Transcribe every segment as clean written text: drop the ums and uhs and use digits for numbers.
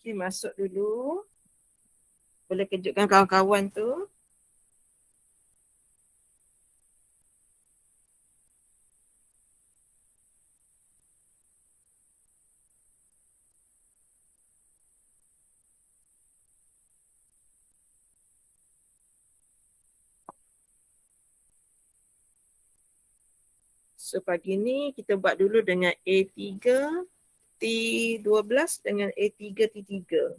Okey, masuk dulu. Boleh kejutkan kawan-kawan tu. So pagi ni kita buat dulu dengan A3 T12 dengan A3 T3.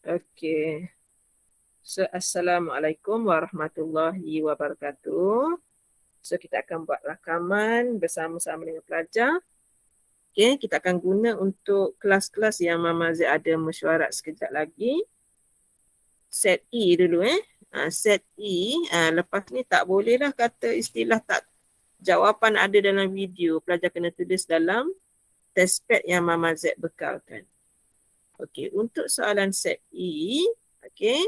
Okey. So Assalamualaikum warahmatullahi wabarakatuh. So kita akan buat rakaman bersama-sama dengan pelajar. Okey, kita akan guna untuk kelas-kelas yang Mama Z ada mesyuarat sekejap lagi. Set E dulu set E, lepas ni tak bolehlah kata istilah tak jawapan ada dalam video. Pelajar kena tulis dalam test pad yang Mama Z bekalkan. Okey, untuk soalan set E, okey,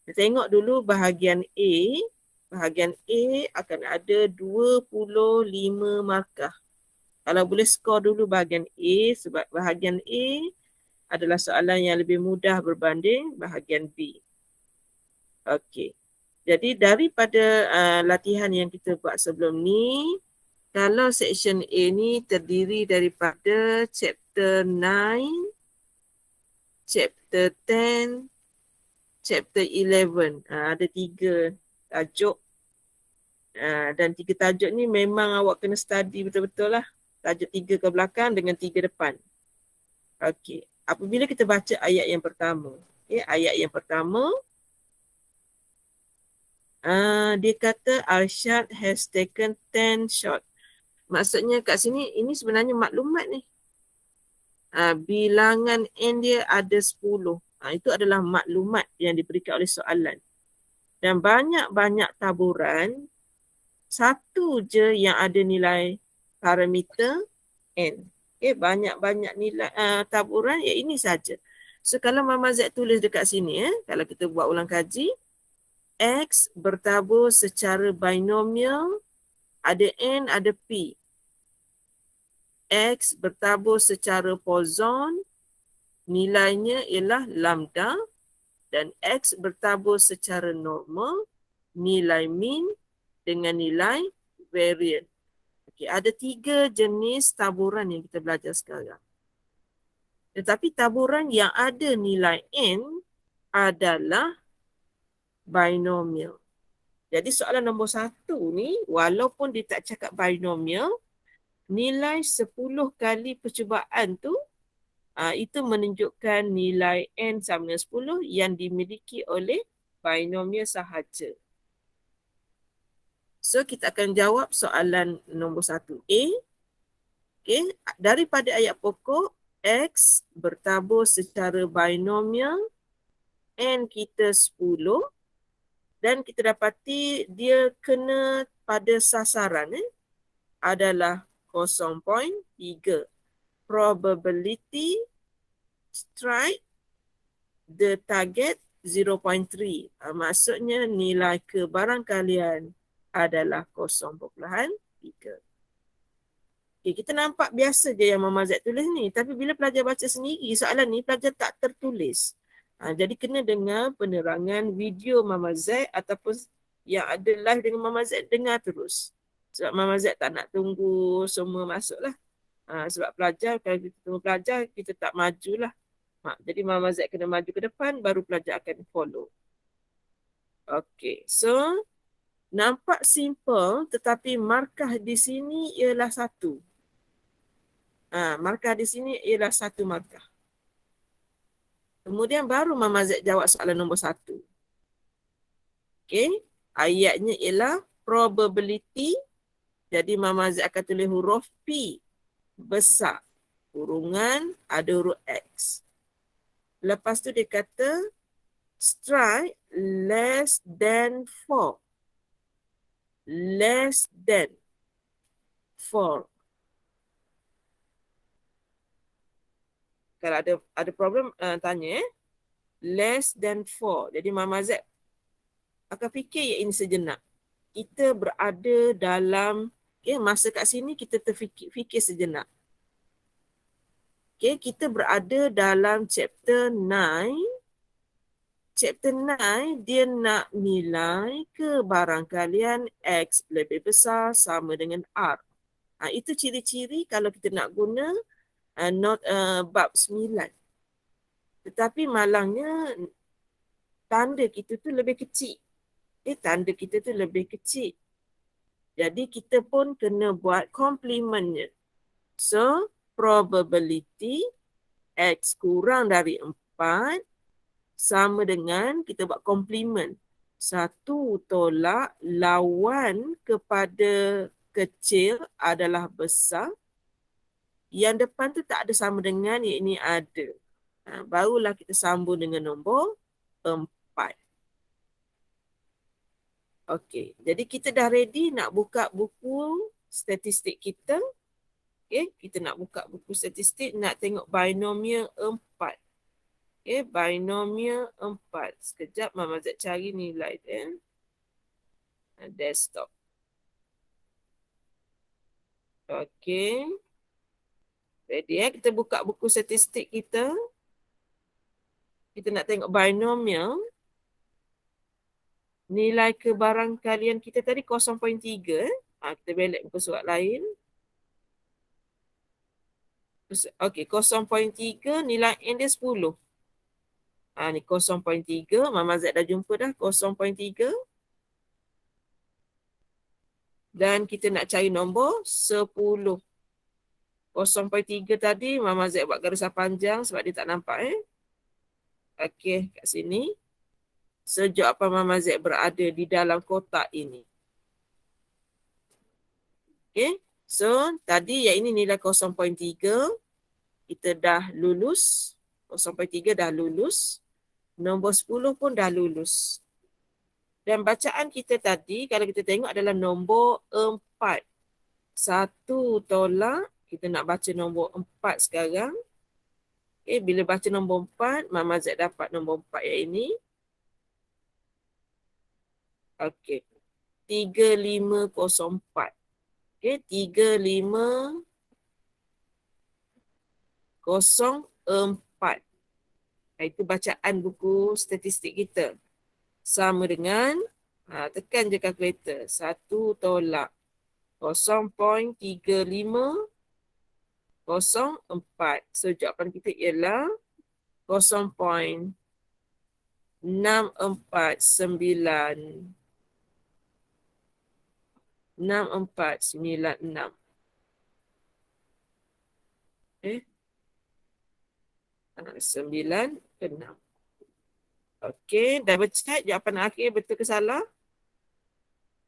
kita tengok dulu bahagian A. Bahagian A akan ada 25 markah. Kalau boleh skor dulu bahagian A sebab bahagian A adalah soalan yang lebih mudah berbanding bahagian B. Okey. Jadi daripada latihan yang kita buat sebelum ni, kalau section A ni terdiri daripada chapter 9, chapter 10, chapter 11. Ada 3 tajuk. Dan 3 tajuk ni memang awak kena study betul-betul lah. Tajuk 3 ke belakang dengan 3 depan. Okey. Apabila kita baca ayat yang pertama. Ayat yang pertama. Dia kata Arshad has taken 10 shot. Maksudnya kat sini, ini sebenarnya maklumat ni. Bilangan N dia ada 10. Itu adalah maklumat yang diberikan oleh soalan. Dan banyak-banyak taburan, satu je yang ada nilai parameter N. Banyak-banyak nilai taburan, ini saja. So kalau Mama Z tulis dekat sini, kalau kita buat ulang kaji, X bertabur secara binomial, ada N, ada P. X bertabur secara Poisson, nilainya ialah lambda, dan X bertabur secara normal, nilai mean dengan nilai variant. Okay, ada 3 jenis taburan yang kita belajar sekarang. Tetapi taburan yang ada nilai N adalah binomial. Jadi soalan nombor 1 ni, walaupun dia tak cakap binomial, nilai 10 kali percubaan tu, itu menunjukkan nilai N sama dengan 10 yang dimiliki oleh binomial sahaja. So, kita akan jawab soalan nombor 1A. Okay. Daripada ayat pokok, X bertabur secara binomial, N kita 10, dan kita dapati dia kena pada sasaran adalah 0.3. Probability strike the target 0.3. Maksudnya nilai kebarangkalian adalah 0.3. Okay, kita nampak biasa je yang Mama Z tulis ni. Tapi bila pelajar baca sendiri, soalan ni pelajar tak tertulis. Jadi kena dengar penerangan video Mama Z ataupun yang ada live dengan Mama Z, dengar terus. Sebab Mama Z tak nak tunggu semua masuk lah. Sebab pelajar, kalau kita tunggu pelajar, kita tak majulah. Jadi Mama Z kena maju ke depan, baru pelajar akan follow. Okay, so nampak simple tetapi markah di sini ialah 1. Markah di sini ialah 1 markah. Kemudian baru Mama Z jawab soalan nombor 1. Okay, ayatnya ialah probability. Jadi Mama Z akan tulis huruf P besar. Kurungan ada huruf X. Lepas tu dia kata Strike less than 4. Less than 4. Kalau ada problem, tanya. Less than 4. Jadi Mama Z akan fikir ya ini sejenak. Kita berada dalam, masa kat sini kita fikir sejenak. Kita berada dalam chapter 9. Chapter 9, dia nak nilai kebarangkalian X lebih besar sama dengan R. Itu ciri-ciri kalau kita nak guna bab 9. Tetapi malangnya tanda kita tu lebih kecil. Tanda kita tu lebih kecil. Jadi kita pun kena buat komplementnya. So, probability X kurang dari 4 sama dengan kita buat komplement. 1 tolak lawan kepada kecil adalah besar. Yang depan tu tak ada sama dengan, yang ini ada. Barulah kita sambung dengan nombor 4. Okey, jadi kita dah ready nak buka buku statistik kita. Kita nak buka buku statistik, nak tengok binomial 4. Binomial 4. Sekejap Mama Z cari nilai dia. Desktop. Okey. Ready kita buka buku statistik kita. Kita nak tengok binomial. Nilai kebarangkalian kita tadi 0.3. Kita balik buku surat lain. Okey, 0.3 nilai N dia 10. Ni 0.3. Mama Z dah jumpa dah 0.3. Dan kita nak cari nombor 10. 0.3 tadi Mama Z buat garisan panjang sebab dia tak nampak. Okey, kat sini. Sejauh apa Mama Z berada di dalam kotak ini. Okey. So, tadi yang ini nilai 0.3. Kita dah lulus. 0.3 dah lulus. Nombor 10 pun dah lulus. Dan bacaan kita tadi, kalau kita tengok adalah nombor 4. 1 tolak. Kita nak baca nombor 4 sekarang. Bila baca nombor 4, Mama Z dapat nombor 4 yang ini. Okey. 3504. 3504. Itu bacaan buku statistik kita. Sama dengan, tekan je kalkulator. 1 tolak 0.3504. So, jawapan kita ialah 0.6496. 6496. 96. Okey, double check jawapan akhir betul ke salah?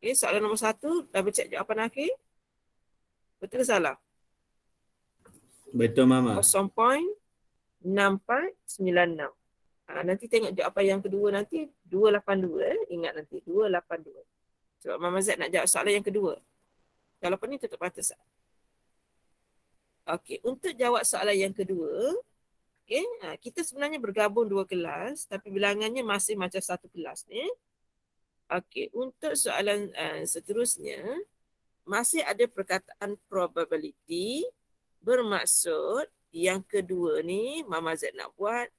Soalan nombor 1, double check jawapan akhir. Betul ke salah? Betul Mama. 0.6496. Nanti tengok jawapan yang kedua nanti 282. Ingat nanti 282. Sebab Mama Z nak jawab soalan yang kedua. Kalau pun ni tutup mata sah. Okey, untuk jawab soalan yang kedua, kita sebenarnya bergabung 2 kelas tapi bilangannya masih macam satu kelas ni. Okey, untuk soalan seterusnya masih ada perkataan probability, bermaksud yang kedua ni Mama Z nak buat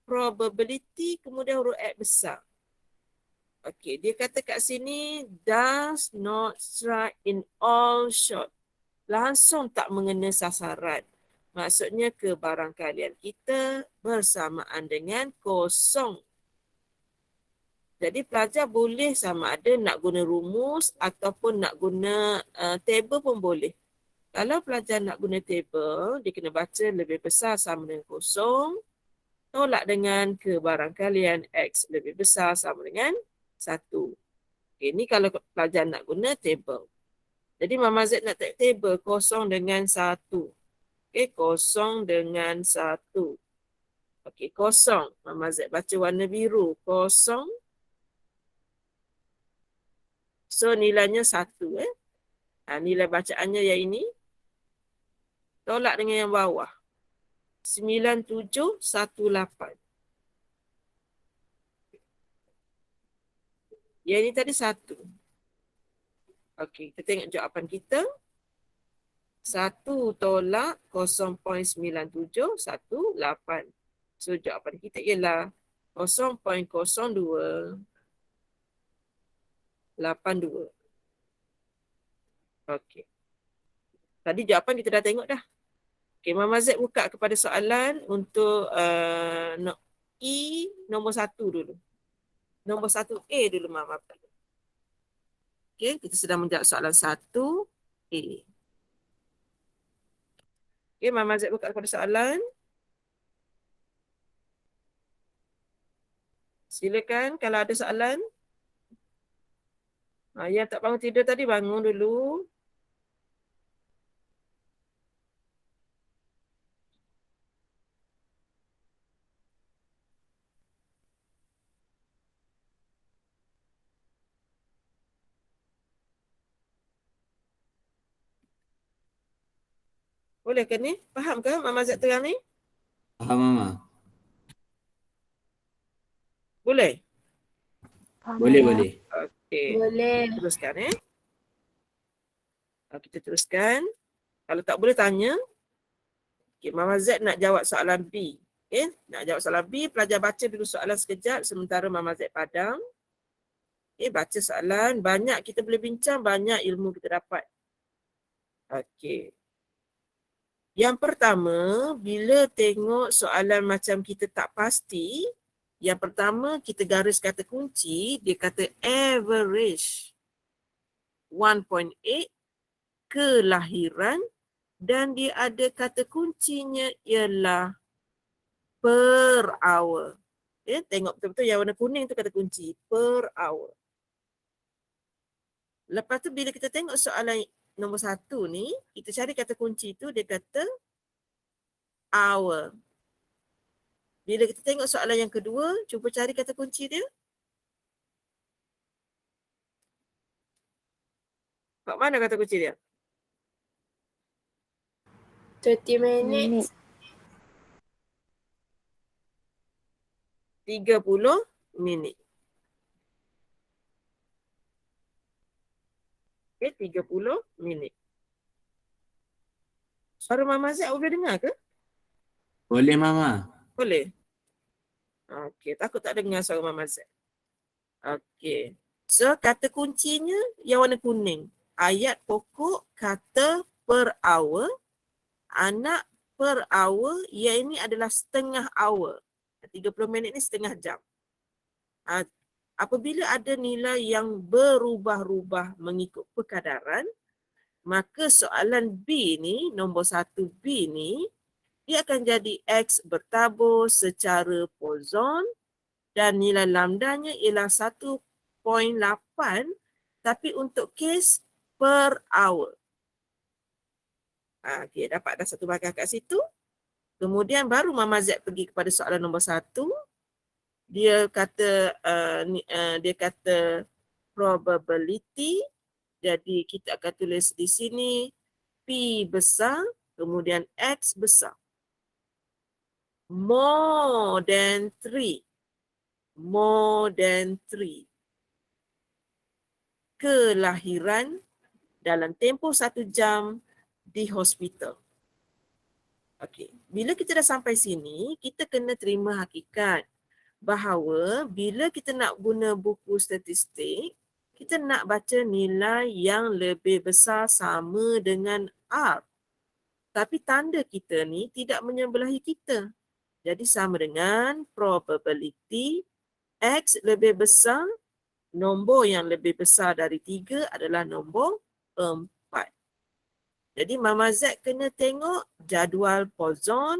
probability kemudian huruf X besar. Okey, dia kata kat sini does not strike in all shot. Langsung tak mengena sasaran. Maksudnya kebarangkalian kita bersamaan dengan 0. Jadi pelajar boleh sama ada nak guna rumus ataupun nak guna table pun boleh. Kalau pelajar nak guna table, dia kena baca lebih besar sama dengan 0. Tolak dengan kebarangkalian X lebih besar sama dengan 1. Ini kalau pelajar nak guna table. Jadi Mama Z nak table 0 dengan 1. 0 dengan 1. Okey, kosong. Mama Z baca warna biru. Kosong. So, nilainya 1. Nilai bacaannya yang ini. Tolak dengan yang bawah. 9718. Yang ini tadi 1. Okey, kita tengok jawapan kita. 1 tolak 0.9718. So, jawapan kita ialah 0.0282. Okey. Tadi jawapan kita dah tengok dah. Okey, Mama Z buka kepada soalan untuk E nombor 1 dulu. Nombor 1A dulu, Mama. Okey, kita sedang menjawab soalan 1A. Okey, Mama Z buka kepada soalan. Silakan kalau ada soalan. Yang tak bangun tidur tadi, bangun dulu. Boleh ke ni? Faham ke Mama Z terang ni? Faham, Mama. Boleh? Boleh, boleh. Okey. Boleh. Teruskan kita teruskan. Kalau tak boleh tanya. Okey, Mama Z nak jawab soalan B. Okey, nak jawab soalan B, pelajar baca dulu soalan sekejap sementara Mama Z padam. Okey, baca soalan. Banyak kita boleh bincang, banyak ilmu kita dapat. Okey. Yang pertama, bila tengok soalan macam kita tak pasti, yang pertama kita garis kata kunci, dia kata average 1.8 kelahiran dan dia ada kata kuncinya ialah per hour. Tengok betul-betul yang warna kuning tu kata kunci, per hour. Lepas tu bila kita tengok soalan nombor 1 ni, kita cari kata kunci tu, dia kata hour. Bila kita tengok soalan yang kedua, cuba cari kata kunci dia. Kat mana kata kunci dia? 30 minutes. 30 minit. Okey, 30 minit. Suara Mama Z boleh dengar ke? Boleh, Mama. Boleh? Okey, takut tak dengar suara Mama Z. Okey. So, kata kuncinya yang warna kuning. Ayat pokok kata per hour. Anak per hour, yang ini adalah setengah hour. 30 minit ni setengah jam. Apabila ada nilai yang berubah-ubah mengikut perkadaran, maka soalan B ni, nombor 1B ni, dia akan jadi X bertabur secara pozon dan nilai lambdanya ialah 1.8 tapi untuk kes per hour. Okey, dapat dah satu bahagian kat situ. Kemudian baru Mama Z pergi kepada soalan nombor 1. Dia kata dia kata probability. Jadi kita akan tulis di sini P besar, kemudian X besar. More than 3. More than 3. Kelahiran dalam tempoh 1 jam di hospital. Okey, bila kita dah sampai sini, kita kena terima hakikat bahawa bila kita nak guna buku statistik, kita nak baca nilai yang lebih besar sama dengan R. Tapi tanda kita ni tidak menyebelahi kita. Jadi sama dengan probability X lebih besar, nombor yang lebih besar dari 3 adalah nombor 4. Jadi Mama Z kena tengok jadual pozon,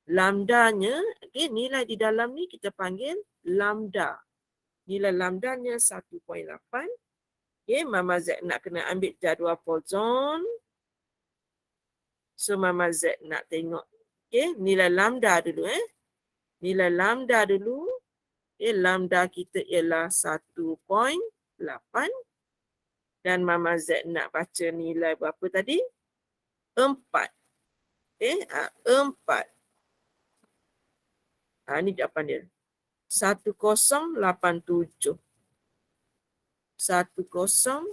lambdanya, okay, nilai di dalam ni kita panggil lambda. Nilai lambdanya 1.8. Okay, Mama Z nak kena ambil jadual pozon. So Mama Z nak tengok okay, nilai lambda dulu. nilai lambda dulu. Lambda kita ialah 1.8 dan Mama Z nak baca nilai berapa tadi? 4. 4. Ini jawapan dia. 1087. 1087.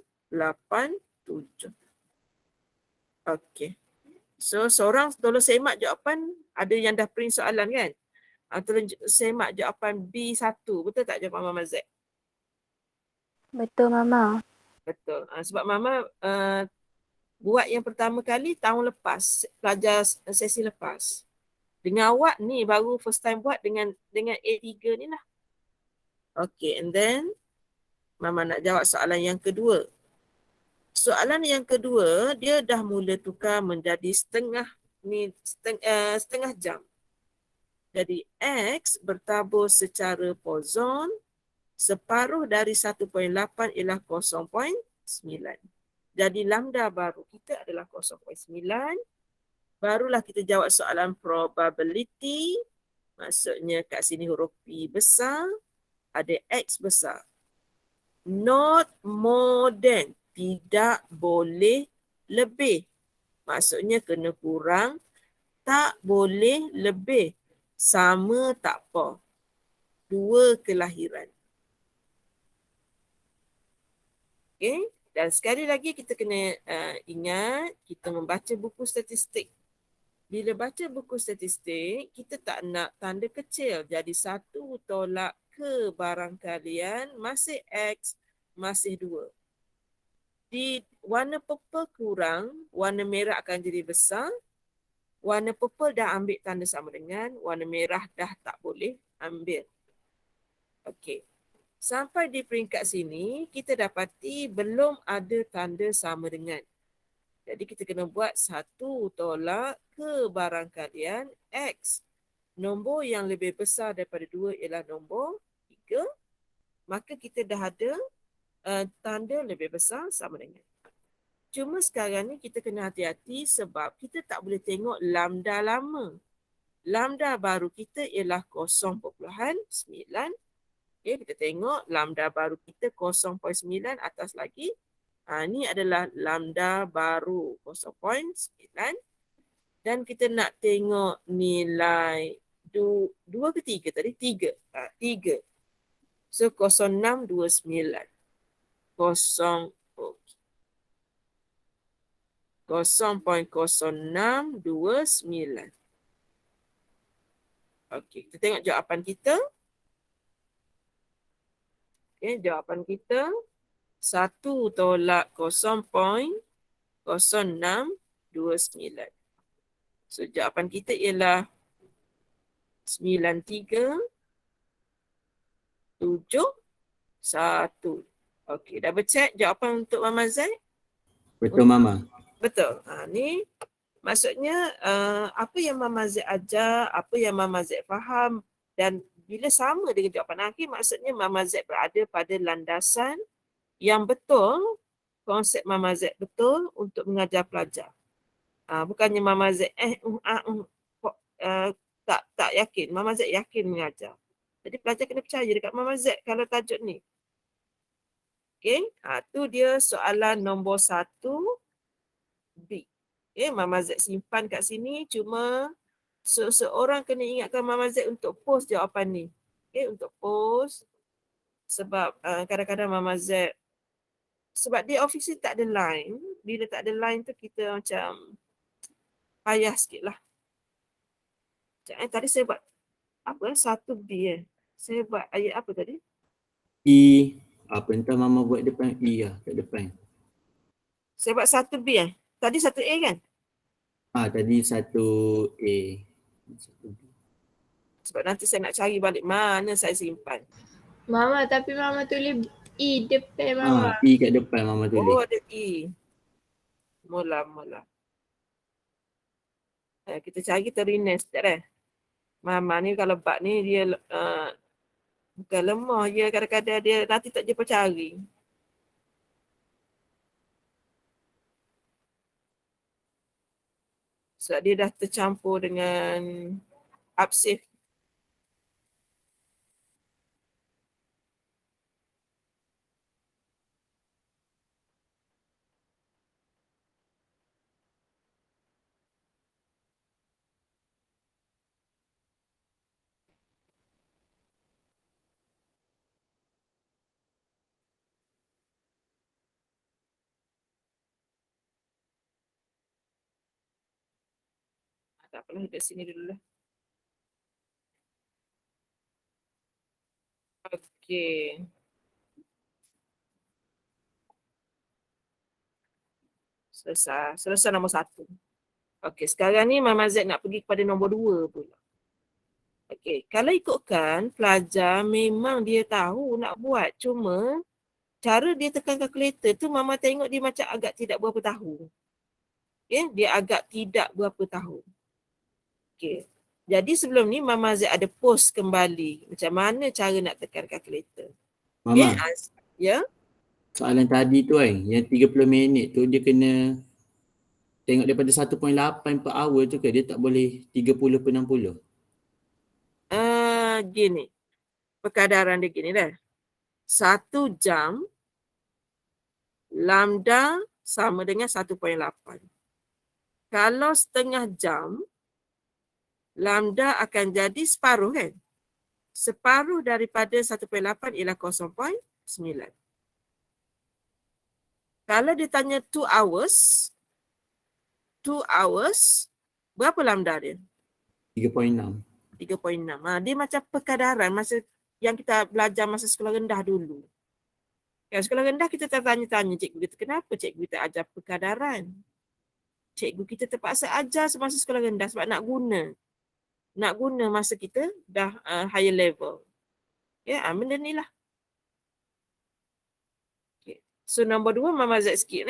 Okey. So, seorang tolong semak jawapan. Ada yang dah print soalan kan? Tolong semak jawapan B1. Betul tak jawapan Mama Z? Betul Mama. Betul. Sebab Mama buat yang pertama kali tahun lepas, pelajar sesi lepas. Dengan awak ni baru first time buat dengan A3 ni lah. Okay, and then Mama nak jawab soalan yang kedua. Soalan yang kedua, dia dah mula tukar menjadi setengah jam. Jadi X bertabur secara pozon separuh dari 1.8 ialah 0.9. Jadi lambda baru kita adalah 0.9. Barulah kita jawab soalan probability. Maksudnya kat sini huruf P besar, ada X besar. Not more than, tidak boleh lebih. Maksudnya kena kurang, tak boleh lebih. Sama tak apa. 2 kelahiran. Okay. Dan sekali lagi kita kena ingat, kita membaca buku statistik. Bila baca buku statistik, kita tak nak tanda kecil. Jadi 1 tolak ke barangkalian masih X, masih 2. Di warna purple kurang, warna merah akan jadi besar. Warna purple dah ambil tanda sama dengan, warna merah dah tak boleh ambil. Okey. Sampai di peringkat sini, kita dapati belum ada tanda sama dengan. Jadi kita kena buat 1 tolak ke barangkalian X. Nombor yang lebih besar daripada 2 ialah nombor 3. Maka kita dah ada tanda lebih besar sama dengan. Cuma sekarang ni kita kena hati-hati sebab kita tak boleh tengok lambda lama. Lambda baru kita ialah 0.9. Okay, kita tengok lambda baru kita 0.9 atas lagi. Ini adalah lambda baru 0.9. Dan kita nak tengok nilai 2 ke 3 tadi? 3. 3. So 0.629. 0.0629. Okey, kita tengok jawapan kita. Okay, jawapan kita 1 tolak 0.0629. So, jawapan kita ialah 9371. Okey, double check jawapan untuk Mama Z. Betul Mama. Betul. Ni maksudnya apa yang Mama Z ajar, apa yang Mama Z faham dan bila sama dengan jawapan akhir, maksudnya Mama Z berada pada landasan yang betul, konsep Mama Z betul untuk mengajar pelajar. Bukannya Mama Z tak yakin. Mama Z yakin mengajar. Jadi pelajar kena percaya dekat Mama Z kalau tajuk ni. Okey, tu dia soalan nombor 1 B. Okay, Mama Z simpan kat sini, cuma seorang kena ingatkan Mama Z untuk post jawapan ni. Okay, untuk post. Sebab kadang-kadang Mama Z, sebab dia official tak ada line. Bila tak ada line tu kita macam payah sikit lah. Tadi saya buat apa? 1B Saya buat ayat apa tadi? E. Apa entah Mama buat depan E lah, kat depan. Saya buat 1B Tadi 1A kan? Tadi 1A. Sebab nanti saya nak cari balik mana saya simpan. Mama, tapi Mama tulis E depan Mama. E kat depan Mama tulis. Oh, ada E. Mula. Kita cari, kita rename sekejap Mama ni kalau bab ni dia bukan lemah, dia kadang-kadang dia nanti tak jumpa cari. Sebab dia dah tercampur dengan upsave. Tak apalah, duduk sini dulu lah. Okey. Selesai nombor 1. Okey, sekarang ni Mama Z nak pergi kepada nombor 2 pula. Okey, kalau ikutkan pelajar memang dia tahu nak buat, cuma cara dia tekan kalkulator tu Mama tengok dia macam agak tidak berapa tahu. Okey, dia agak tidak berapa tahu. Okey. Jadi sebelum ni Mama Z ada post kembali macam mana cara nak tekan kalkulator. Okey, Mama, ya. soalan tadi tu kan, yang 30 minit tu dia kena tengok daripada 1.8 per hour tu ke? Dia tak boleh 30 per 60? Gini. Perkadaran dia gini dah. 1 jam lambda sama dengan 1.8. Kalau setengah jam, lambda akan jadi separuh kan? Separuh daripada 1.8 ialah 0.9. Kalau dia tanya 2 hours, berapa lambda dia? 3.6. 3.6. Dia macam perkadaran masa yang kita belajar masa sekolah rendah dulu. Kan, sekolah rendah kita tanya-tanya cikgu kita, kenapa cikgu kita ajar perkadaran? Cikgu kita terpaksa ajar semasa sekolah rendah sebab nak guna masa kita dah higher level. Ya, benda ni lah. Okay. So nombor 2 Mama Z sikit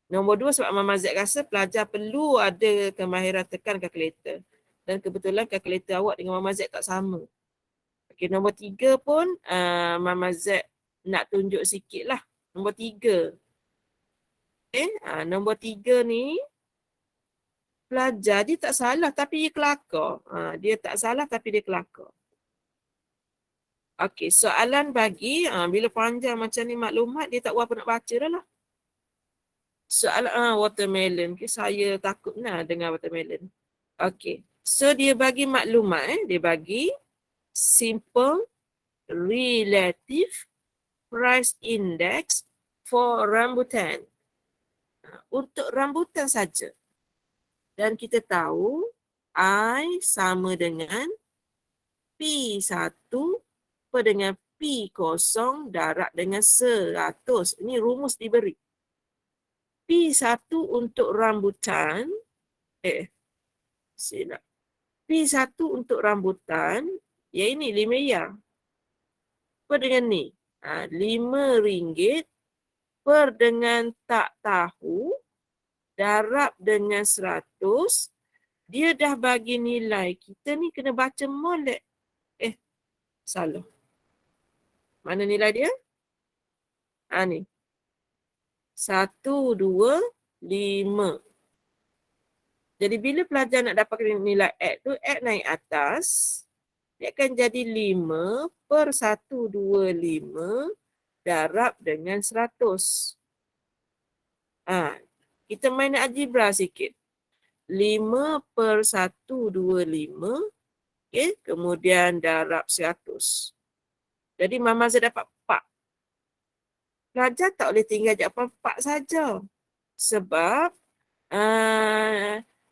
Nombor 2 sebab Mama Z rasa pelajar perlu ada kemahiran tekan kalkulator. Dan kebetulan kalkulator awak dengan Mama Z tak sama. Okay, nombor 3 pun Mama Z nak tunjuk sikit lah. Nombor 3. Okay, nombor 3 ni pelajar dia tak salah tapi dia kelakar. Dia tak salah tapi dia kelakar. Okey, soalan bagi bila panjang macam ni maklumat dia tak berapa nak baca dah lah. Soalan watermelon. Okay, saya takut dengan watermelon. Okey. So dia bagi maklumat dia bagi simple relative price index for rambutan. Untuk rambutan saja. Dan kita tahu I sama dengan P1 per dengan P0 darab dengan 100. Ini rumus diberi. P1 untuk rambutan, silap. P1 untuk rambutan, ya ini RM5. Per dengan ni, RM5 per dengan tak tahu, darab dengan 100, dia dah bagi nilai. Kita ni kena baca molek. Salah. Mana nilai dia? Ni. 1, 2, 5. Jadi bila pelajar nak dapatkan nilai X tu, X naik atas, dia akan jadi 5 per 125 darab dengan 100. Kita main algebra sikit. 5 per 125, okay, kemudian darab 100. Jadi Mama Z dapat 4. Pelajar tak boleh tinggal jawapan 4 saja. Sebab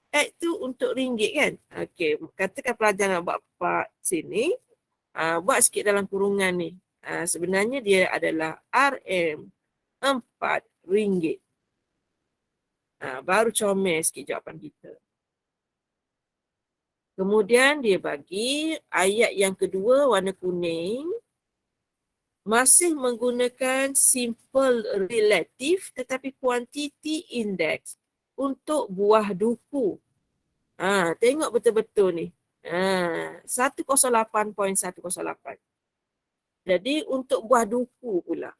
X tu untuk ringgit kan. Okey, katakan pelajar nak buat 4 sini. Buat sikit dalam kurungan ni. Sebenarnya dia adalah RM4. Baru comel sikit jawapan kita. Kemudian dia bagi ayat yang kedua warna kuning. Masih menggunakan simple relative tetapi quantity index untuk buah duku. Tengok betul-betul ni. 108.108. Jadi untuk buah duku pula.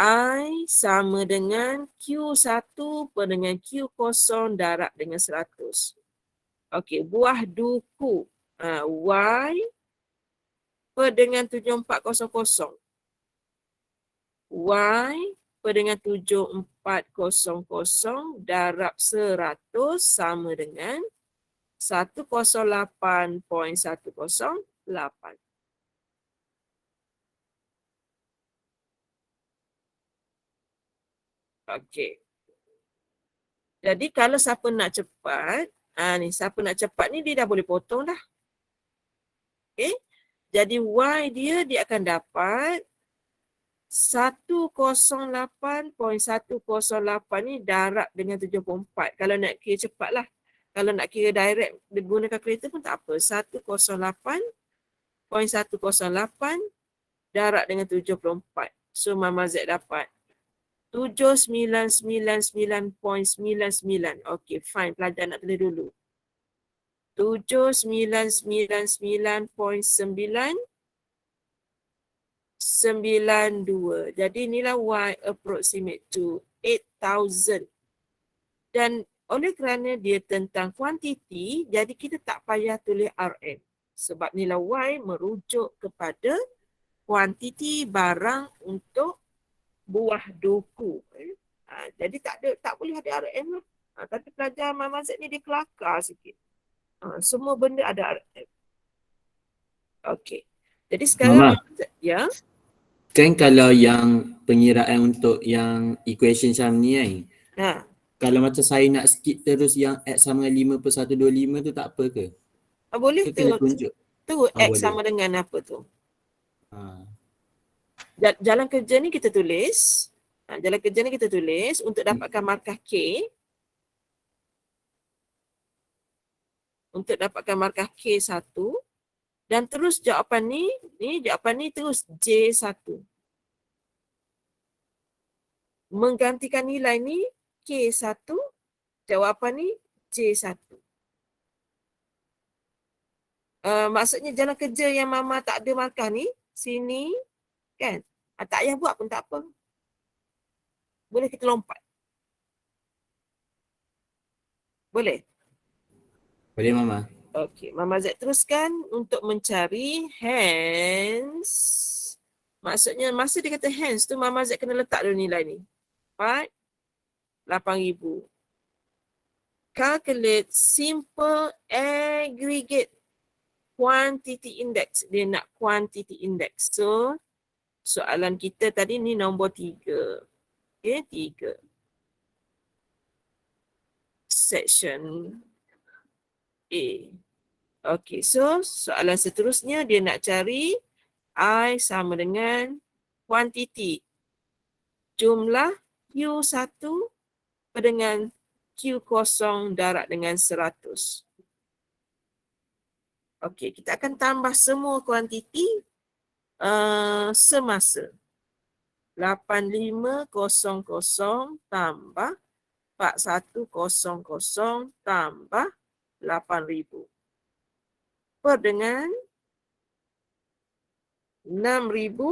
I sama dengan Q1 per dengan Q0 darab dengan 100. Okey, buah duku. Y per dengan 7400. Y per dengan 7400 darab 100 sama dengan 108.108. Okey. Jadi kalau siapa nak cepat, Ni siapa nak cepat ni dia dah boleh potong dah. Okay. Jadi Y dia akan dapat 108.108 ni darab dengan 74. Kalau nak kira cepat lah. Kalau nak kira direct guna kalkulator pun tak apa. 108.108 darab dengan 74. So Mama Z dapat 799.99. Okay, fine. Pelajar nak tulis dulu. 799.992. Jadi inilah Y approximate to 8,000. Dan oleh kerana dia tentang kuantiti, jadi kita tak payah tulis RM. Sebab nilai Y merujuk kepada kuantiti barang untuk buah duku. Jadi tak boleh ada RM lah. Tapi pelajar Mama Z ni dia kelakar sikit. Semua benda ada RM. Okey. Jadi sekarang Mama, ya. kan kalau yang pengiraan untuk yang equation macam ni kan, kalau macam saya nak skip terus yang X sama dengan 5/125 tu tak apa ke? Boleh Ke kena tunjuk? tu X boleh. sama dengan apa tu? Ha. Jalan kerja ni kita tulis. Jalan kerja ni kita tulis untuk dapatkan markah K. Untuk dapatkan markah K1. Dan terus jawapan ni terus J1. Menggantikan nilai ni K1, jawapan ni J1. Maksudnya jalan kerja yang Mama tak ada markah ni, sini kan? Tak payah buat pun tak apa. Boleh kita lompat. Boleh? Boleh Mama. Okey, Mama Z teruskan untuk mencari hence. Maksudnya masa dia kata hence tu Mama Z kena letak dulu nilai ni. 8,000. Calculate simple aggregate quantity index. Dia nak quantity index. So, soalan kita tadi ni nombor 3. Okay, 3. Section A. Okay, so soalan seterusnya dia nak cari I sama dengan quantity. Jumlah Q1 dengan Q0 darab dengan 100. Okey, kita akan tambah semua kuantiti semasa. 8500 tambah 4100 tambah 8000. Per dengan 6000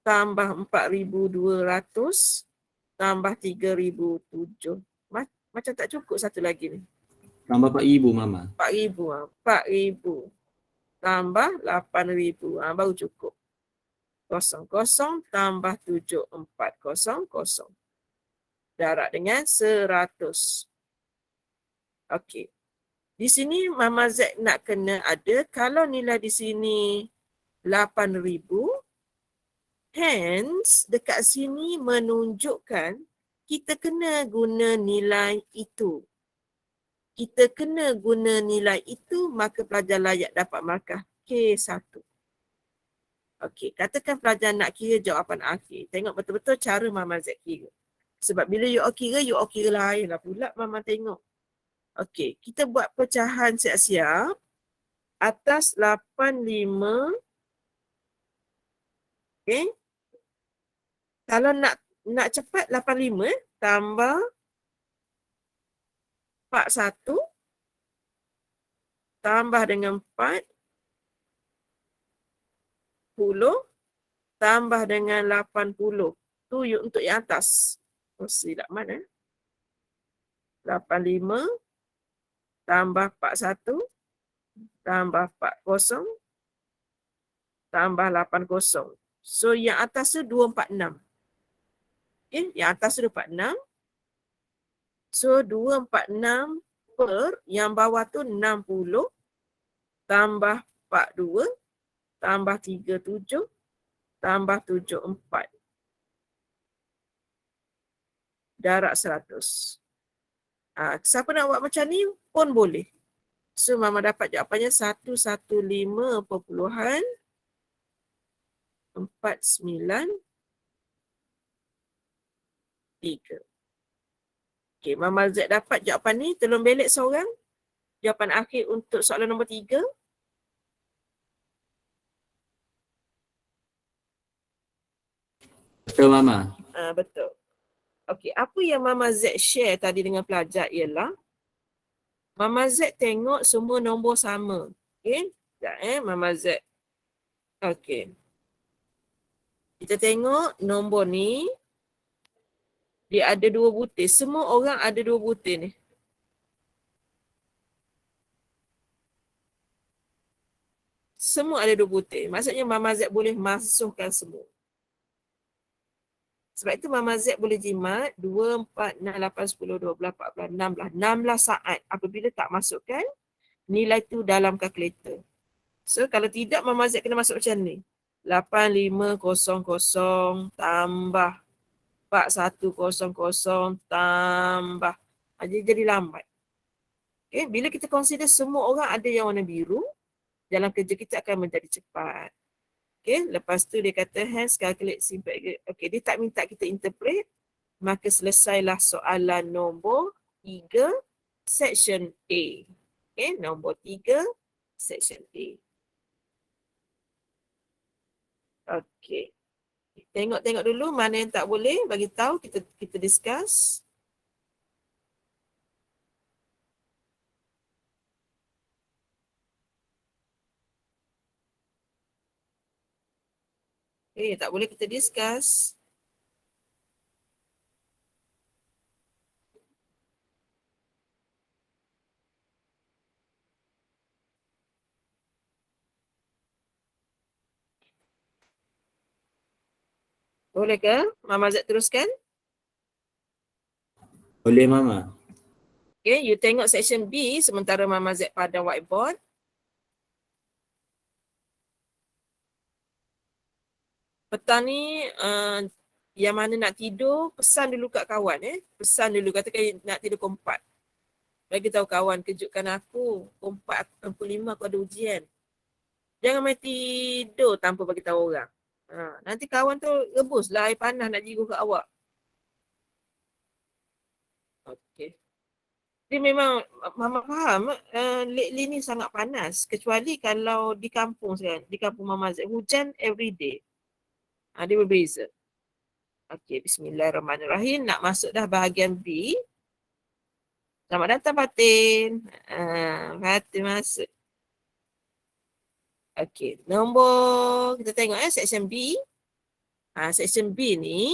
tambah 4200 tambah 3007. Macam tak cukup satu lagi ni. Tambah 4,000 Mama. 4,000. 4,000 tambah 8,000. Baru cukup. 00 tambah 7400 darab dengan 100. Okey. Di sini Mama Z nak kena ada, kalau nilai di sini 8,000, hence dekat sini menunjukkan kita kena guna nilai itu. Kita kena guna nilai itu, maka pelajar layak dapat markah K1. Okey, katakan pelajar nak kira jawapan akhir. Tengok betul-betul cara Mama Z kira. Sebab bila you kira lain lah pula Mama tengok. Okey, kita buat pecahan siap-siap. Atas 85. Okey. Kalau nak cepat 85 tambah 41 tambah dengan 40 tambah dengan 80. Tu untuk yang atas. Oh, silap mana? 85 tambah 41 tambah 40 tambah 80. So yang atas tu 246. Okay, yang atas tu 246. So 246 per yang bawah tu 60 tambah 42 tambah 37 tambah 74 darab 100. Siapa nak buat macam ni pun boleh. So Mama dapat jawapannya 115.493. Okey, Mama Z dapat jawapan ni. Tolong belik seorang. Jawapan akhir untuk soalan nombor 3. Betul Mama. Betul. Okey, apa yang Mama Z share tadi dengan pelajar ialah Mama Z tengok semua nombor sama. Okey, sekejap Mama Z. Okey. Kita tengok nombor ni. Dia ada 2 butir. Semua orang ada 2 butir ni. Semua ada 2 butir. Maksudnya Mama Z boleh masukkan semua. Sebab itu Mama Z boleh jimat 2, 4, 6, 8, 10, 12, 14, 16. 16 saat apabila tak masukkan nilai tu dalam kalkulator. So kalau tidak Mama Z kena masuk macam ni. 8500 tambah 4100 tambah. Jadi lambat. Okay, bila kita consider semua orang ada yang warna biru, dalam kerja kita akan menjadi cepat. Okay, lepas tu dia kata hence calculate simple. Okay, dia tak minta kita interpret. Maka selesailah soalan nombor 3 section A. Okay, nombor 3 section A. Okay. Tengok-tengok dulu mana yang tak boleh, bagi tahu kita discuss. Okay, tak boleh kita discuss. Boleh ke? Mama Z teruskan. Boleh Mama. Okay, you tengok section B sementara Mama Z pada whiteboard. Petang ni yang mana nak tidur, pesan dulu kat kawan. Pesan dulu, katakan nak tidur pukul 4. Bagi tahu kawan, kejutkan aku. Pukul 4, pukul 5 aku ada ujian. Jangan main tidur tanpa bagi tahu orang. Nanti kawan tu rebuslah air panas nak jigu kat awak. Okey. Dia memang Mama faham lately ni sangat panas. Kecuali kalau di kampung sekarang. Di kampung Mama Z. Hujan every day. Dia berbeza. Okey, bismillahirrahmanirrahim. Nak masuk dah bahagian B. Selamat datang Fatin. Fatin masuk. Okey, nombor kita tengok section B. Section B ni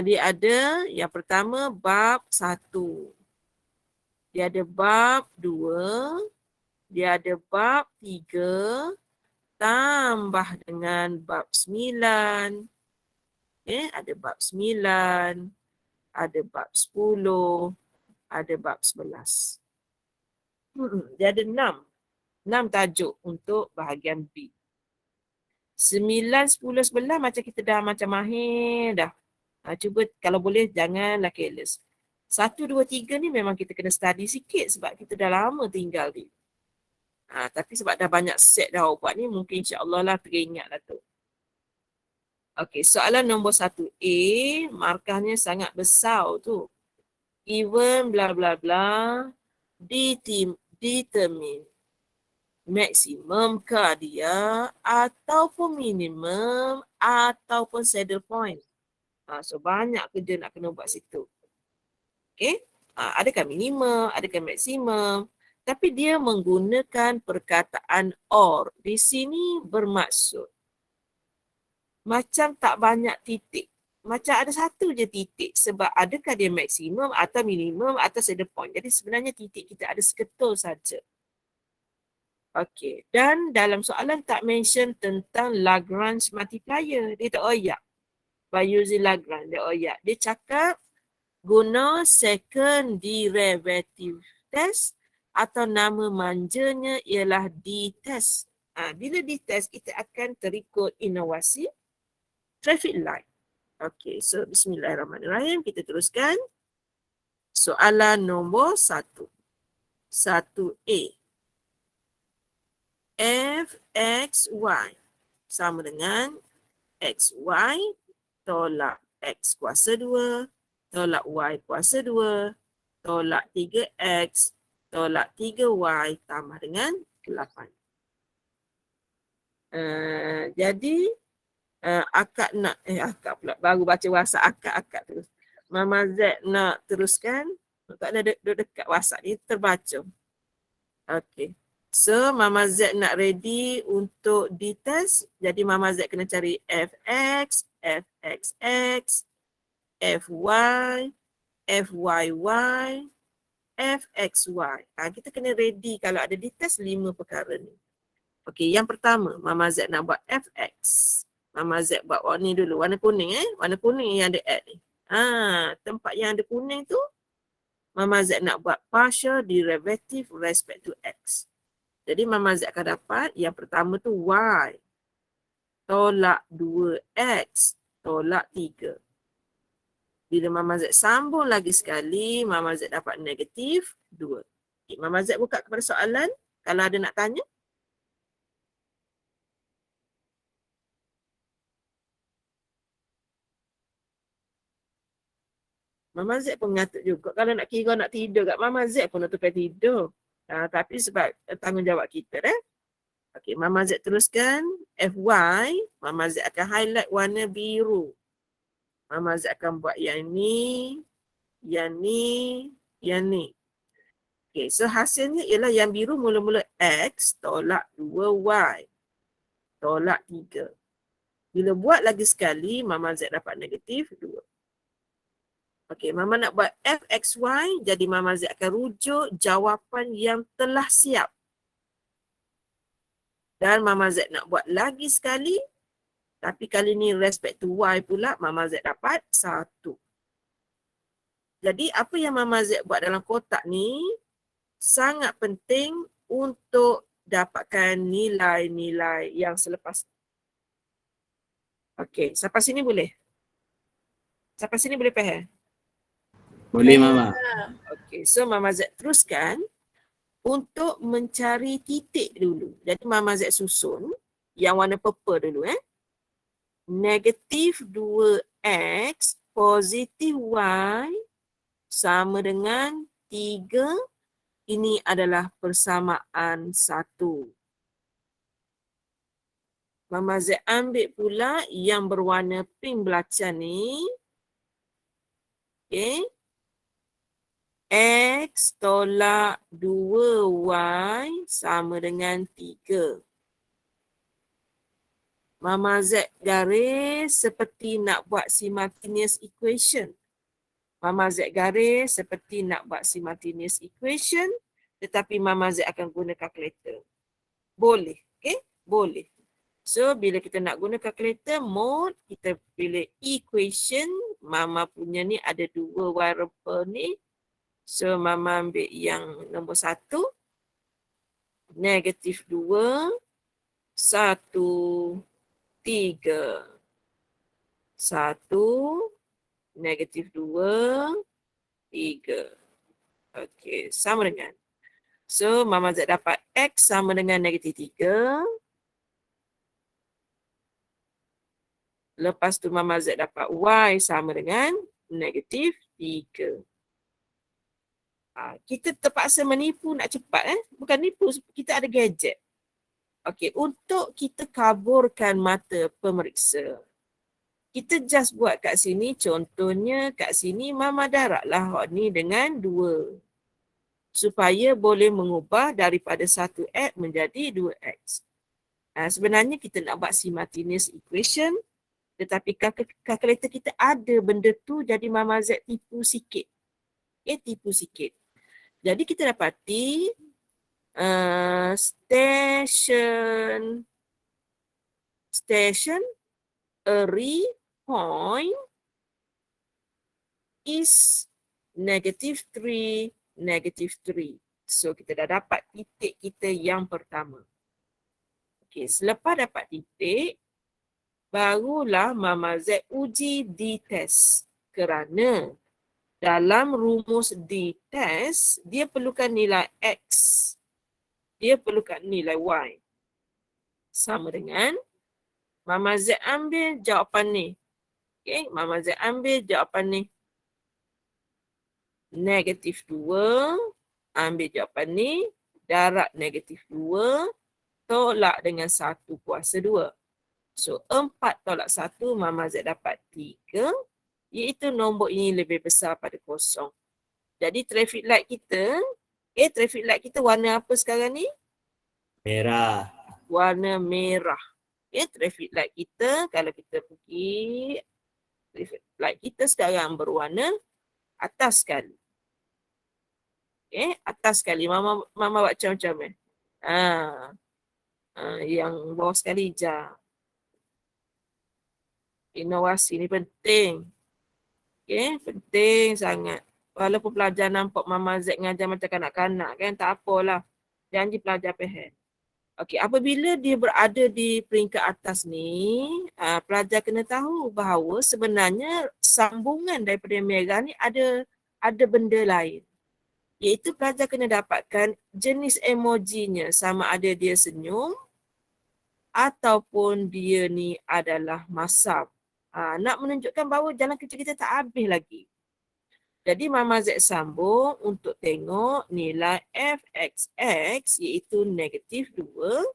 dia ada yang pertama bab 1. Dia ada bab 2. Dia ada bab 3 tambah dengan bab 9. Ada bab 9, ada bab 10, ada bab 11. Dia ada 6 tajuk untuk bahagian B. 9, 10, 11 macam kita dah macam mahir dah. Cuba kalau boleh janganlah careless. 1, 2, 3 ni memang kita kena study sikit sebab kita dah lama tinggal ni. Tapi sebab dah banyak set dah awak buat ni, mungkin insyaAllah lah teringat lah tu. Okey, soalan nombor 1A, markahnya sangat besar tu. Even bla bla bla, determine maksimum ke dia ataupun minimum ataupun saddle point. So banyak kerja nak kena buat situ. Okey, adakah minimum, adakah maksimum? Tapi dia menggunakan perkataan or. Di sini bermaksud macam tak banyak titik. Macam ada satu je titik. Sebab adakah dia maksimum atau minimum atau saddle point. Jadi sebenarnya titik kita ada seketul saja. Okey. Dan dalam soalan tak mention tentang Lagrange multiplier. Dia tak oyak. By using Lagrange. Dia oyak. Dia cakap guna second derivative test atau nama manjanya ialah D-test. Bila D-test kita akan terikut inovasi traffic light. Okey, so bismillahirrahmanirrahim. Kita teruskan. Soalan nombor 1. 1A. Fxy sama dengan xy tolak x kuasa 2 tolak y kuasa 2 tolak 3x tolak 3y tambah dengan 8. Jadi akak nak, akak pula baru baca WhatsApp akak terus. Mama Z nak teruskan. Tak ada duduk dekat WhatsApp ni terbaca. Okey. So Mama Z nak ready untuk ditest. Jadi Mama Z kena cari fx, fxx, fy, fyy, fxy. Kita kena ready kalau ada ditest 5 perkara ni. Okey, yang pertama Mama Z nak buat fx. Mama Z buat warna ni dulu, warna kuning warna kuning yang ada add ni. Tempat yang ada kuning tu Mama Z nak buat partial derivative respect to x. Jadi Mama Z akan dapat yang pertama tu y tolak 2x tolak 3. Bila Mama Z sambung lagi sekali, Mama Z dapat negatif 2. Okay, Mama Z buka kepada soalan kalau ada nak tanya. Mama Z pun mengatuk juga. Kalau nak kira nak tidur kat Mama Z pun nak tupai tidur. Tapi sebab tanggungjawab kita Okey, Mama Z teruskan. Fy, Mama Z akan highlight warna biru. Mama Z akan buat yang ni, yang ni, yang ni. Okey, so hasilnya ialah yang biru mula-mula x tolak 2y tolak 3. Bila buat lagi sekali, Mama Z dapat negatif 2. Okey, Mama nak buat fxy, jadi Mama Z akan rujuk jawapan yang telah siap. Dan Mama Z nak buat lagi sekali, tapi kali ni respect to y pula, Mama Z dapat 1. Jadi apa yang Mama Z buat dalam kotak ni, sangat penting untuk dapatkan nilai-nilai yang selepas. Okey, sampai sini boleh? Sampai sini boleh faham? Boleh Mama. Okey, so Mama Z teruskan untuk mencari titik dulu. Jadi Mama Z susun yang warna purple dulu Negatif 2x positif y sama dengan 3. Ini adalah persamaan 1. Mama Z ambil pula yang berwarna pink belacan ni. Okey. X tolak 2y sama dengan 3. Mama Z garis seperti nak buat simultaneous equation. Mama Z garis seperti nak buat simultaneous equation, tetapi Mama Z akan guna calculator. Boleh, okey? Boleh. So, bila kita nak guna calculator, mode, kita pilih equation. Mama punya ni ada 2 variable ni. So, Mama ambil yang nombor 1. Negatif 2. 1, 3. 1. Negatif 2, 3. Okey, sama dengan. So, Mama Z dapat X sama dengan negatif 3. Lepas tu Mama Z dapat Y sama dengan negatif 3. Kita terpaksa menipu nak cepat. Bukan nipu, kita ada gadget. Okey, untuk kita kaburkan mata pemeriksa. Kita just buat kat sini, contohnya kat sini Mama darablah hak ni dengan 2. Supaya boleh mengubah daripada 1x menjadi 2x. Sebenarnya kita nak buat simultaneous equation, tetapi kalkulator kita ada benda tu, jadi Mama Z tipu sikit. Tipu sikit. Jadi kita dapati station array point is negative 3, negative 3. So, kita dah dapat titik kita yang pertama. Okey, selepas dapat titik, barulah Mama Z uji di test. Kerana dalam rumus di test, dia perlukan nilai X. Dia perlukan nilai Y. Sama dengan Mama Z ambil jawapan ni. Okay, Mama Z ambil jawapan ni. -2, ambil jawapan ni, darab -2, tolak dengan 1/2. So, 4 tolak 1, Mama Z dapat 3, iaitu nombor ini lebih besar pada 0. Jadi, traffic light kita, traffic light kita warna apa sekarang ni? Merah. Warna merah. Traffic light kita, kalau kita pergi, traffic light kita sekarang berwarna atas sekali. Atas sekali. Mama baca macam ni. Yang bawah sekali hijau. Inovasi ni penting. Penting sangat. Walaupun pelajar nampak Mama Z mengajar macam kanak-kanak kan, tak apalah. Janji pelajar faham. Apabila dia berada di peringkat atas ni, pelajar kena tahu bahawa sebenarnya sambungan daripada merah ni ada benda lain. Iaitu pelajar kena dapatkan jenis emojinya, sama ada dia senyum ataupun dia ni adalah masam. Nak menunjukkan bahawa jalan kerja kita tak habis lagi. Jadi Mama Z sambung untuk tengok nilai fxx iaitu -2.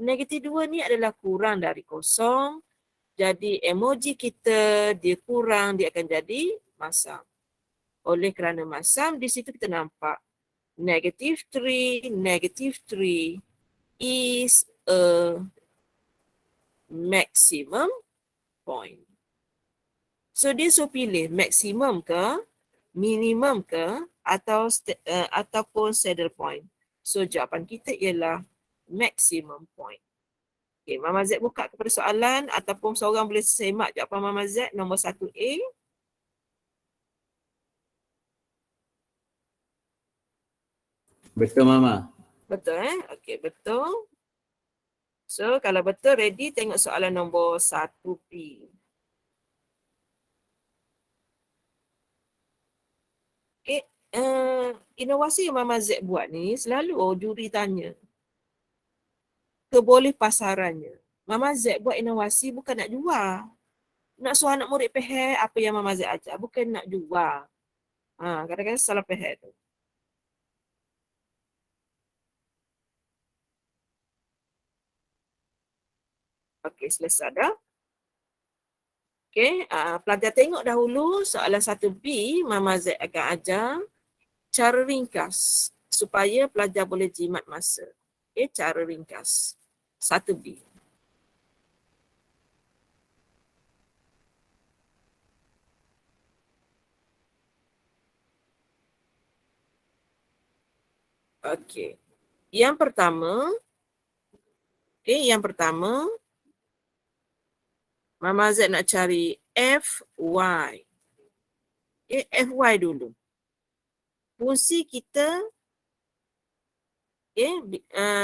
-2 ni adalah kurang dari 0. Jadi emoji kita dia kurang, dia akan jadi masam. Oleh kerana masam, di situ kita nampak -3 is a maximum point. So dia suruh pilih maksimum ke, minimum ke, ataupun saddle point. So jawapan kita ialah maximum point. Okay, Mama Z buka kepada soalan ataupun seorang boleh semak jawapan Mama Z nombor 1A. Betul Mama. Betul Okey, betul. So kalau betul ready tengok soalan nombor 1B. Okay, inovasi yang Mama Z buat ni selalu juri tanya keboleh pasarannya. Mama Z buat inovasi bukan nak jual. Nak suruh anak murid faham apa yang Mama Z ajar, bukan nak jual. Kadang-kadang salah faham tu. Okey, selesai dah. Okey, pelajar tengok dahulu soalan 1B, Mama Z akan ajar cara ringkas supaya pelajar boleh jimat masa. Okey, cara ringkas 1B. Okey. Yang pertama, Mama Z nak cari FY. FY dulu. Fungsi kita,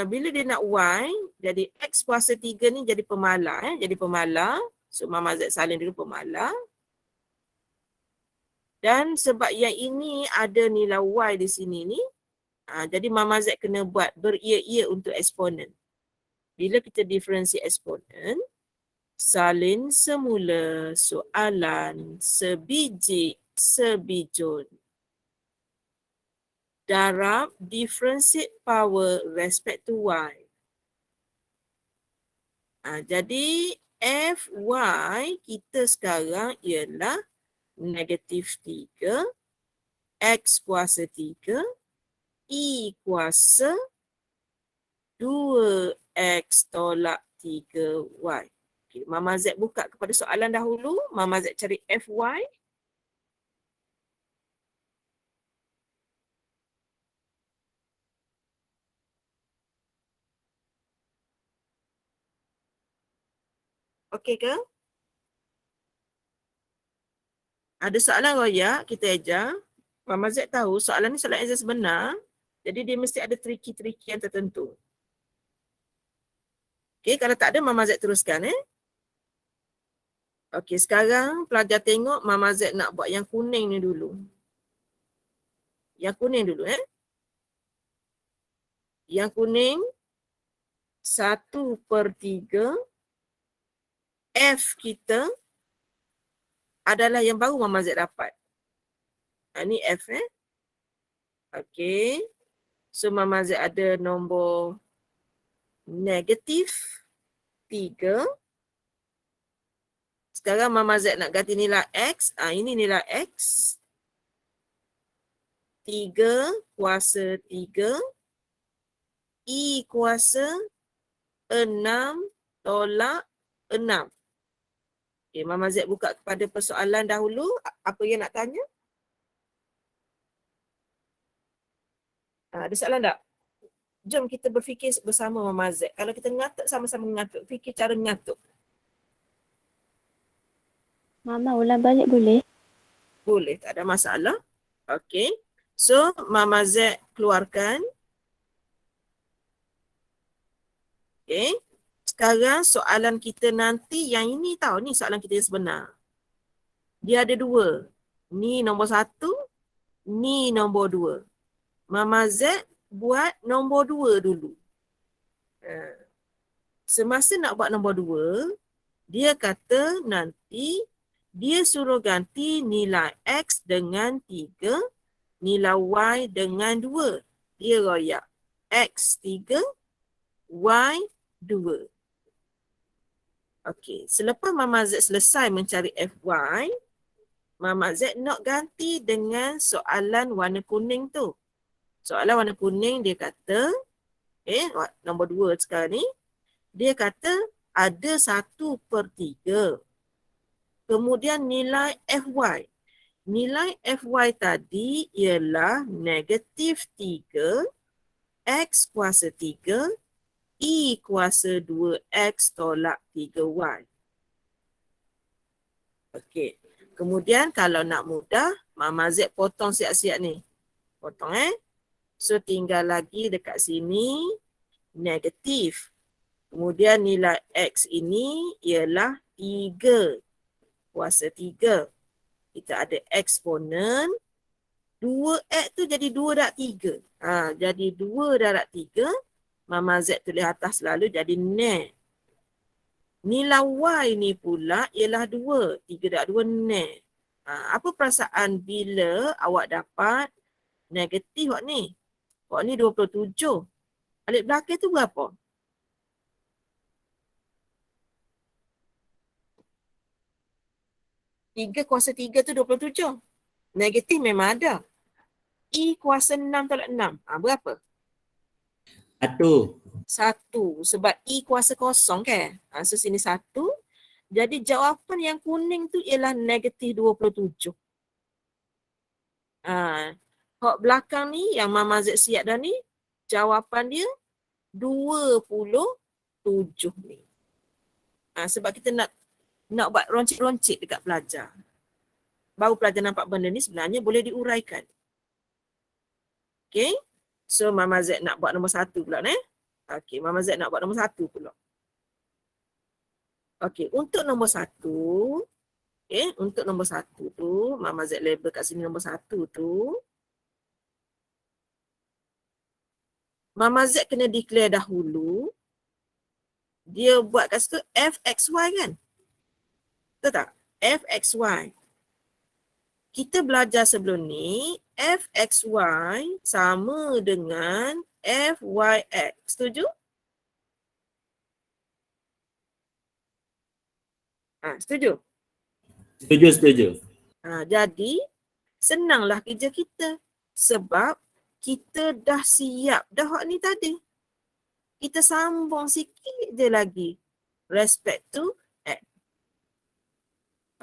bila dia nak Y, jadi X kuasa 3 ni jadi pemalar. Jadi pemalar. So Mama Z salin dulu pemalar. Dan sebab yang ini ada nilai Y di sini ni, jadi Mama Z kena buat beria-ia untuk eksponen. Bila kita diferensi eksponen, salin semula soalan sebiji sebijun. Darab differentiate power respect to Y. Jadi FY kita sekarang ialah -3, X kuasa 3, I kuasa 2X tolak 3Y. Okay, Mama Z buka kepada soalan dahulu. Mama Z cari FY. Okey ke? Ada soalan royak, kita ajar. Mama Z tahu soalan ni soalan exam sebenar. Jadi dia mesti ada triki-triki yang tertentu. Okey, kalau tak ada Mama Z teruskan Okey, sekarang pelajar tengok Mama Z nak buat yang kuning ni dulu. Yang kuning dulu Yang kuning 1/3 F kita adalah yang baru Mama Z dapat. Ini F Okey. So Mama Z ada nombor -3. Sekarang Mama Z nak ganti nilai X. Ini nilai X. 3 kuasa 3. I kuasa 6 tolak 6. Okay, Mama Z buka kepada persoalan dahulu. Apa yang nak tanya? Ada soalan tak? Jom kita berfikir bersama Mama Z. Kalau kita ngatuk, sama-sama ngatuk. Fikir cara ngatuk. Mama ulang balik boleh? Boleh, tak ada masalah. Okey. So, Mama Z keluarkan. Okey. Sekarang soalan kita nanti yang ini tahu. Ni soalan kita yang sebenar. Dia ada 2. Ni nombor 1. Ni nombor 2. Mama Z buat nombor 2 dulu. Semasa nak buat nombor 2, dia kata nanti dia suruh ganti nilai X dengan 3, nilai Y dengan 2. Dia royak X 3, Y 2. Okey, selepas Mama Z selesai mencari FY, Mama Z nak ganti dengan soalan warna kuning tu. Soalan warna kuning dia kata, nombor 2 sekarang ni, dia kata ada 1/3. Kemudian nilai FY. Nilai FY tadi ialah -3, X kuasa 3, I kuasa 2X tolak 3Y. Okey. Kemudian kalau nak mudah, Mama Z potong siap-siap ni. Potong So tinggal lagi dekat sini negatif. Kemudian nilai X ini ialah 3 kuasa 3. Kita ada eksponen. 2X tu jadi 2/3. Jadi 2/3. Mama Z tulis atas selalu jadi net. Nilai Y ni pula ialah 2. 3/2 net. Apa perasaan bila awak dapat negatif awak ni? Awak ni 27. Balik belakang tu berapa? 3 kuasa 3 tu 27. Negatif memang ada. I kuasa 6 tolak 6. Berapa? 1. 1. Sebab I kuasa kosong kan? So sini 1. Jadi jawapan yang kuning tu ialah -27. Hak belakang ni yang Mama Z siap dah ni, jawapan dia 27 ni. Sebab kita nak buat roncit-roncit dekat pelajar. Baru pelajar nampak benda ni sebenarnya boleh diuraikan. Okay. So Mama Z nak buat nombor 1 pula Okay, Mama Z nak buat nombor 1 pula. Okay, untuk nombor 1, untuk nombor 1 tu, Mama Z label kat sini nombor 1 tu. Mama Z kena declare dahulu. Dia buat kat situ fxy kan? Betul tak? fxy. Kita belajar sebelum ni, fxy sama dengan fyx. Setuju? Setuju? Setuju. Jadi, senanglah kerja kita. Sebab kita dah siap dah hak ni tadi. Kita sambung sikit je lagi. Respect to X.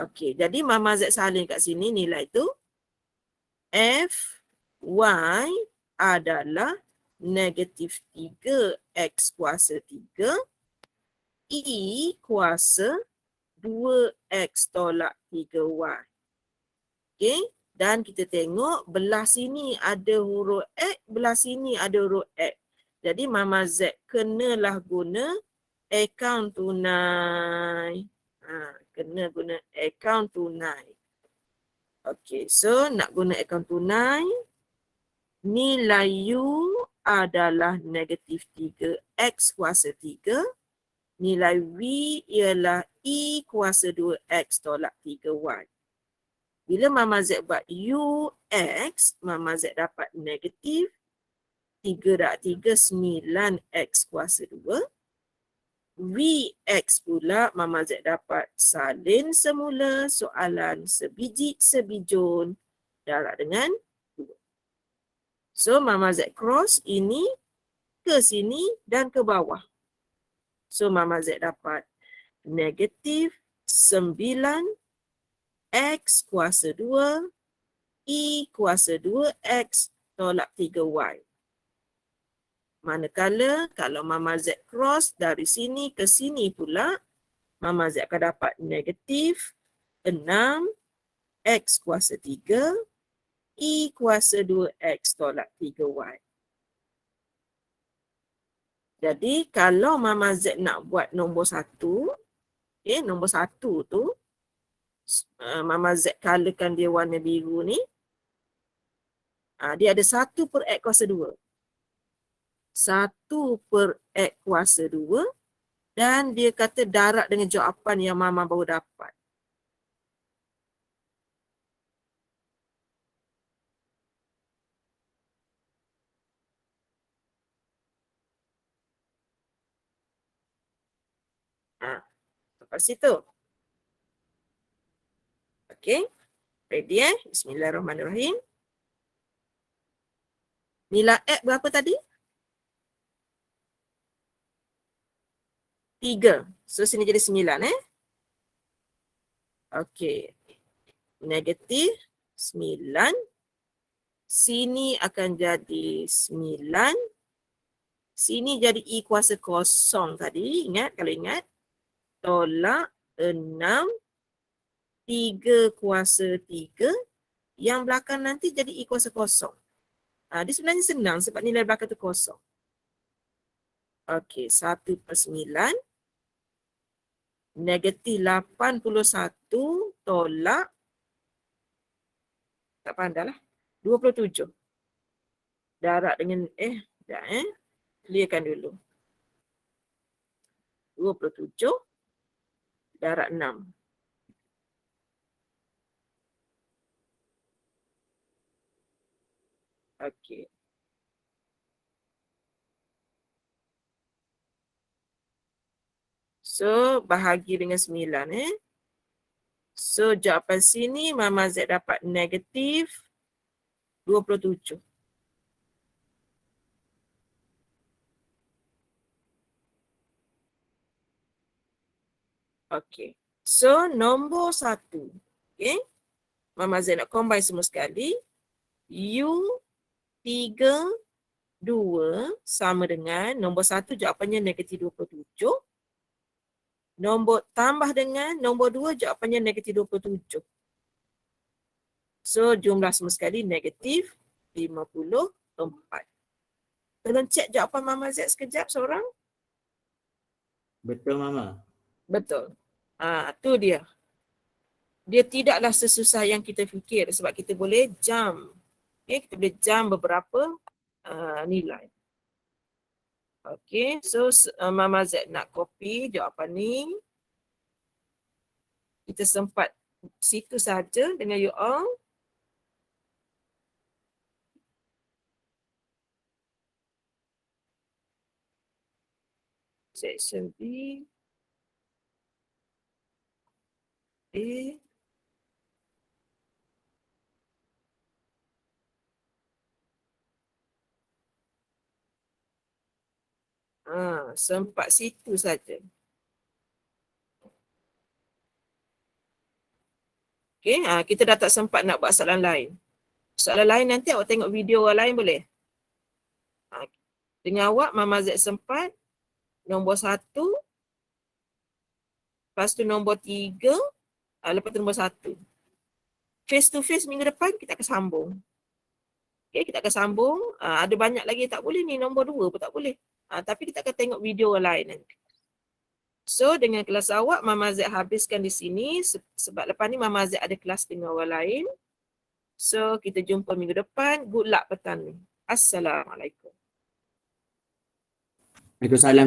Okey, jadi Mama Z salin kat sini nilai tu. Fy adalah -3X kuasa 3. I kuasa 2X tolak 3Y. Okey. Dan kita tengok belah sini ada huruf X, belah sini ada huruf X. Jadi Mama Z kenalah guna akaun tunai. Kena guna akaun tunai. Okey, so nak guna akaun tunai. nilai U adalah negatif 3X kuasa 3. Nilai V ialah E kuasa 2X tolak 3Y. Bila Mama Z buat UX, Mama Z dapat negatif 3 9X kuasa 2. Vx pula Mama Z dapat salin semula soalan sebiji sebijun darab dengan 2. So Mama Z cross ini ke sini dan ke bawah. So Mama Z dapat negatif 9X kuasa 2 E kuasa 2X tolak 3Y. Manakala kalau Mama Z cross dari sini ke sini pula, Mama Z akan dapat negatif 6X kuasa 3, E kuasa 2X tolak 3Y. Jadi kalau Mama Z nak buat nombor 1, nombor 1 tu, Mama Z colorkan dia warna biru ni, dia ada 1 per X kuasa 2. 1 per X kuasa 2 dan dia kata darab dengan jawapan yang Mama baru dapat. Sampai situ. Okey. Ready Bismillahirrahmanirrahim. Nilai X berapa tadi? 3. So sini jadi 9 Okey. Negatif 9. Sini akan jadi 9. Sini jadi E kuasa kosong tadi. Ingat, kalau ingat. Tolak 6. 3 kuasa 3. Yang belakang nanti jadi E kuasa kosong. Dia sebenarnya senang sebab nilai belakang tu kosong. Okey, 1 per 9. Negatif 81 tolak. Tak pandai lah. 27. Darab dengan, clearkan dulu. 27 darab 6. Okey. So, bahagi dengan 9 So, jawapan sini Mama Z dapat negatif 27. Okey. So, nombor 1. Okey. Mama Z nak combine semua sekali. U3, 2 sama dengan nombor 1 jawapannya negatif 27. Nombor tambah dengan nombor 2 jawapannya negatif 27. So jumlah semua sekali negatif 54. Tolong cek jawapan Mama Z sekejap seorang. Betul Mama? Betul. Tu dia. Dia tidaklah sesusah yang kita fikir sebab kita boleh jump. Kita boleh jump beberapa nilai. Okay, so Mama Z nak copy jawapan ni. Kita sempat situ saja dengan you all. Section B. A. Sempat situ saja. Okay, kita dah tak sempat nak buat soalan lain. Soalan lain nanti awak tengok video orang lain boleh? Dengan awak, Mama Z sempat. Nombor 1. Lepas tu nombor 3. Lepas tu nombor 1. Face to face minggu depan kita akan sambung. Okay, kita akan sambung. Ada banyak lagi tak boleh ni. Nombor 2 pun tak boleh. Tapi kita akan tengok video orang lain nanti. So dengan kelas awak, Mama Z habiskan di sini. Sebab lepas ni Mama Z ada kelas dengan orang lain. So kita jumpa minggu depan. Good luck petang ni. Assalamualaikum. Waalaikumsalam.